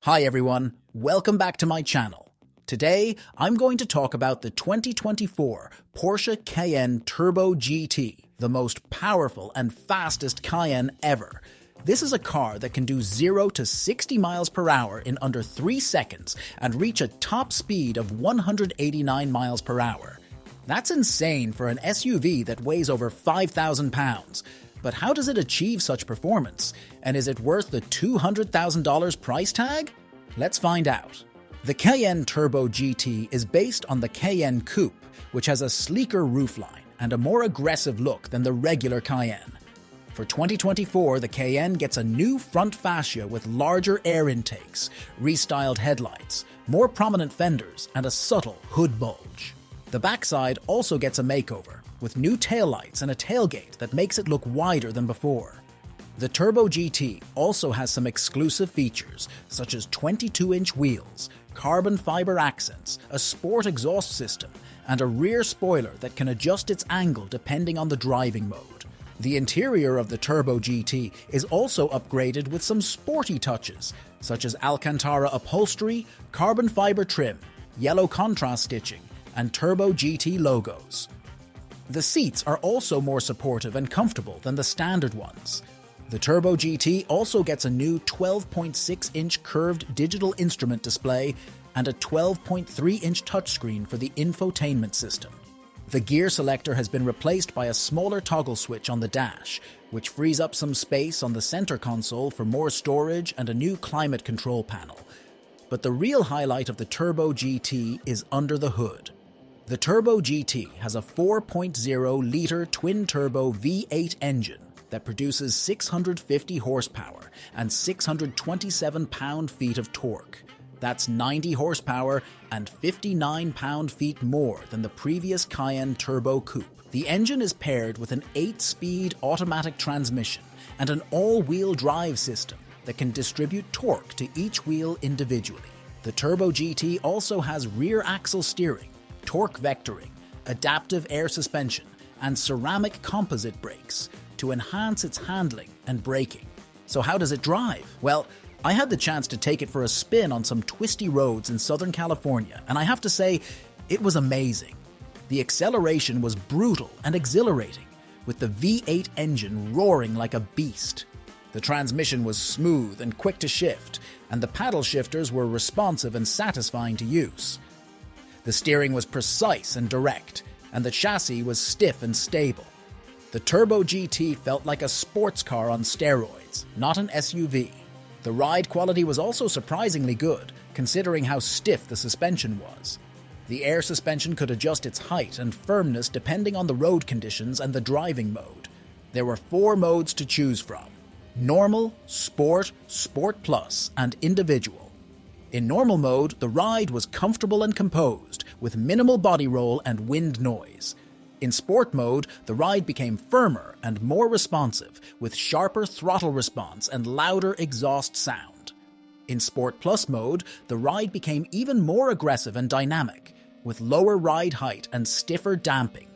Hi everyone, welcome back to my channel. Today, I'm going to talk about the 2024 Porsche Cayenne Turbo GT, the most powerful and fastest Cayenne ever. This is a car that can do 0 to 60 miles per hour in under 3 seconds and reach a top speed of 189 miles per hour. That's insane for an SUV that weighs over 5,000 pounds. But how does it achieve such performance? And is it worth the $200,000 price tag? Let's find out. The Cayenne Turbo GT is based on the Cayenne Coupe, which has a sleeker roofline and a more aggressive look than the regular Cayenne. For 2024, the Cayenne gets a new front fascia with larger air intakes, restyled headlights, more prominent fenders, and a subtle hood bulge. The backside also gets a makeover, with new taillights and a tailgate that makes it look wider than before. The Turbo GT also has some exclusive features, such as 22-inch wheels, carbon fiber accents, a sport exhaust system, and a rear spoiler that can adjust its angle depending on the driving mode. The interior of the Turbo GT is also upgraded with some sporty touches, such as Alcantara upholstery, carbon fiber trim, yellow contrast stitching, and Turbo GT logos. The seats are also more supportive and comfortable than the standard ones. The Turbo GT also gets a new 12.6-inch curved digital instrument display and a 12.3-inch touchscreen for the infotainment system. The gear selector has been replaced by a smaller toggle switch on the dash, which frees up some space on the center console for more storage and a new climate control panel. But the real highlight of the Turbo GT is under the hood. The Turbo GT has a 4.0-liter twin-turbo V8 engine that produces 650 horsepower and 627 pound-feet of torque. That's 90 horsepower and 59 pound-feet more than the previous Cayenne Turbo Coupe. The engine is paired with an 8-speed automatic transmission and an all-wheel drive system that can distribute torque to each wheel individually. The Turbo GT also has rear axle steering, torque vectoring, adaptive air suspension, and ceramic composite brakes to enhance its handling and braking. So how does it drive? Well, I had the chance to take it for a spin on some twisty roads in Southern California, and I have to say, it was amazing. The acceleration was brutal and exhilarating, with the V8 engine roaring like a beast. The transmission was smooth and quick to shift, and the paddle shifters were responsive and satisfying to use. The steering was precise and direct, and the chassis was stiff and stable. The Turbo GT felt like a sports car on steroids, not an SUV. The ride quality was also surprisingly good, considering how stiff the suspension was. The air suspension could adjust its height and firmness depending on the road conditions and the driving mode. There were 4 modes to choose from: Normal, Sport, Sport Plus, and Individual. In normal mode, the ride was comfortable and composed, with minimal body roll and wind noise. In sport mode, the ride became firmer and more responsive, with sharper throttle response and louder exhaust sound. In Sport Plus mode, the ride became even more aggressive and dynamic, with lower ride height and stiffer damping.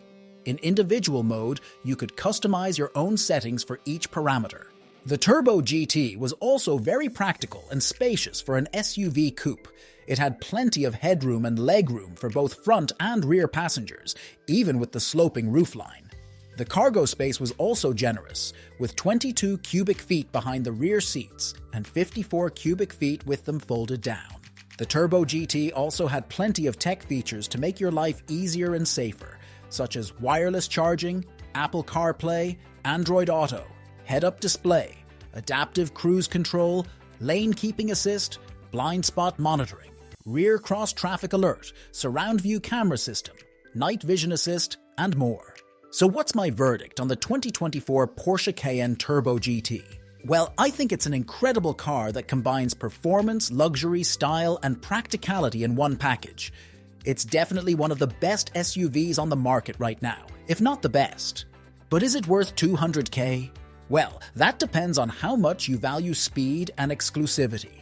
In individual mode, you could customize your own settings for each parameter. The Turbo GT was also very practical and spacious for an SUV coupe. It had plenty of headroom and legroom for both front and rear passengers, even with the sloping roofline. The cargo space was also generous, with 22 cubic feet behind the rear seats and 54 cubic feet with them folded down. The Turbo GT also had plenty of tech features to make your life easier and safer, such as wireless charging, Apple CarPlay, Android Auto, head-up display, adaptive cruise control, lane keeping assist, blind spot monitoring, rear cross-traffic alert, surround view camera system, night vision assist, and more. So what's my verdict on the 2024 Porsche Cayenne Turbo GT? Well, I think it's an incredible car that combines performance, luxury, style, and practicality in one package. It's definitely one of the best SUVs on the market right now, if not the best. But is it worth $200K? Well, that depends on how much you value speed and exclusivity.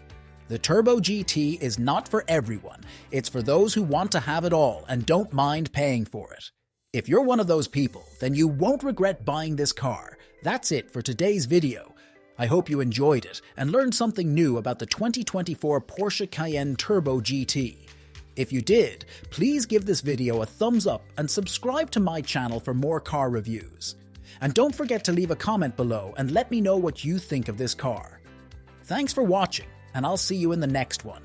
The Turbo GT is not for everyone. It's for those who want to have it all and don't mind paying for it. If you're one of those people, then you won't regret buying this car. That's it for today's video. I hope you enjoyed it and learned something new about the 2024 Porsche Cayenne Turbo GT. If you did, please give this video a thumbs up and subscribe to my channel for more car reviews. And don't forget to leave a comment below and let me know what you think of this car. Thanks for watching, and I'll see you in the next one.